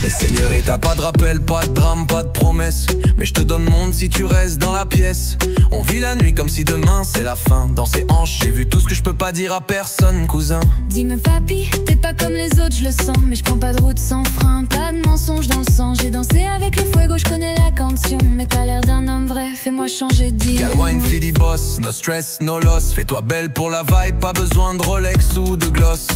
Seigneurie, t'as pas de rappel, pas de drame, pas de promesse. Mais je te donne monde si tu restes dans la pièce. On vit la nuit comme si demain c'est la fin. Dans ses hanches, j'ai vu tout ce que je peux pas dire à personne, cousin. Dis-moi papi, t'es pas comme les autres, je le sens. Mais je prends pas de route sans frein, pas de mensonge dans le sang. J'ai dansé avec le fuego, je connais la cantion. Mais t'as l'air d'un homme vrai, fais-moi changer de dire. Gal wine, fili boss, no stress, no loss. Fais-toi belle pour la vibe, pas besoin de Rolex ou de gloss.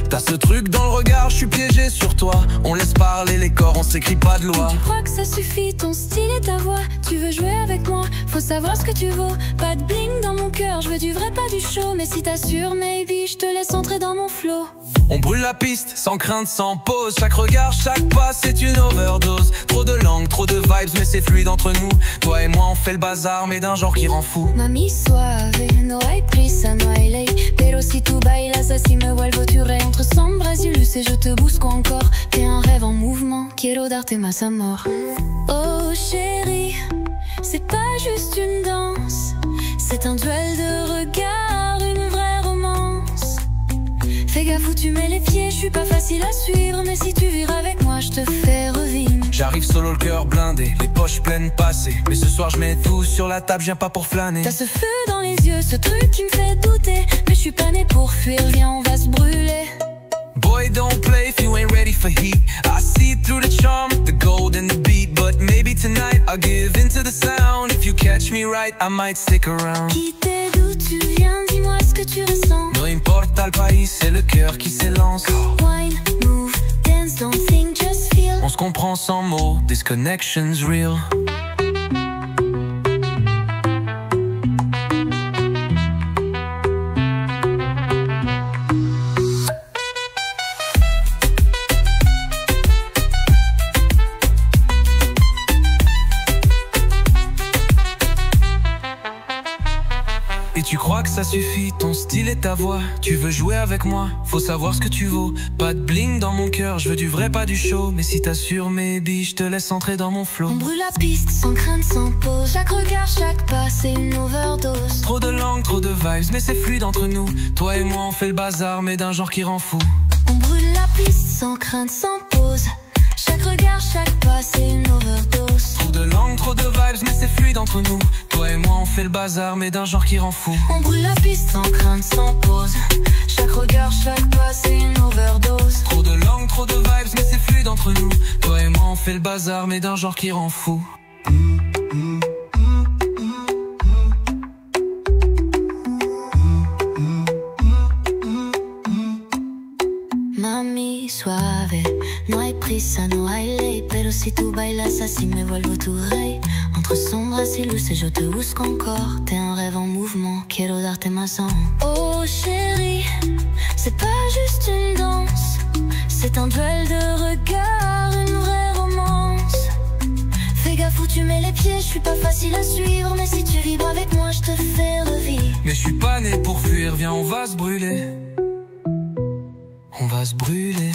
T'as ce truc dans le regard, je suis piégé sur toi. On laisse parler les corps, on s'écrit pas de loi. Tu crois que ça suffit, ton style et ta voix. Tu veux jouer avec moi, faut savoir ce que tu vaux. Pas de bling dans mon cœur, je veux du vrai, pas du show. Mais si t'assures, maybe, je te laisse entrer dans mon flow. On brûle la piste, sans crainte, sans pause. Chaque regard, chaque pas, c'est une overdose. Trop de langues, trop de vibes, mais c'est fluide entre nous. Toi et moi, on fait le bazar, mais d'un genre qui rend fou. Mami suave, no hay prisa, no hay ley. Pero si tu bailas así me vuelvo tu rey. Entre sombras y luces, je te busco encore. T'es un rêve en mouvement, quiero darte más amor. Oh chérie, c'est pas juste une danse. C'est un duel de regards, une vraie romance. Fais gaffe où tu mets les pieds, je suis pas facile à suivre. Mais si tu vires avec moi, je te fais revivre. J'arrive solo, le cœur blindé, les poches pleines passées. Mais ce soir je mets tout sur la table, je viens pas pour flâner. T'as ce feu dans les yeux, ce truc qui me fait douter. Mais je suis pas né pour fuir, viens on va se brûler. Boy, don't play if you ain't ready for heat. I see through the charm, the gold and the beat. But maybe tonight I'll give into the sound. If you catch me right, I might stick around. Qui t'es, d'où tu viens, dis-moi ce que tu ressens. No importa le pays, c'est le cœur qui s'élance. Wine, move, dance, don't think, just feel. On se comprend sans mots, this connection's real. Et tu crois que ça suffit, ton style et ta voix. Tu veux jouer avec moi, faut savoir ce que tu vaux. Pas de bling dans mon cœur, je veux du vrai, pas du show. Mais si t'assures, maybe, je te laisse entrer dans mon flow. On brûle la piste, sans crainte, sans pause. Chaque regard, chaque pas, c'est une overdose. Trop de langues, trop de vibes, mais c'est fluide entre nous. Toi et moi, on fait le bazar, mais d'un genre qui rend fou. On brûle la piste, sans crainte, sans pause. Chaque regard, chaque pas, c'est une overdose. Trop de langues, trop de vibes, mais c'est fluide entre nous. Toi et moi, on fait le bazar, mais d'un genre qui rend fou. On brûle la piste, sans crainte, sans pause. Chaque regard, chaque pas, c'est une overdose. Trop de langues, trop de vibes, mais c'est fluide entre nous. Toi et moi, on fait le bazar, mais d'un genre qui rend fou. Mami suave, no hay prisa, no hay ley. Pero si tu bailas así me vuelvo tu rey. Entre sombras y luces, je te busque encore. T'es un rêve en mouvement, quiero darte más amor. Oh chérie, c'est pas juste une danse. C'est un duel de regards, une vraie romance. Fais gaffe où tu mets les pieds, je suis pas facile à suivre. Mais si tu vibres avec moi, je te fais revivre. Mais je suis pas né pour fuir, viens on va se brûler. On va se brûler.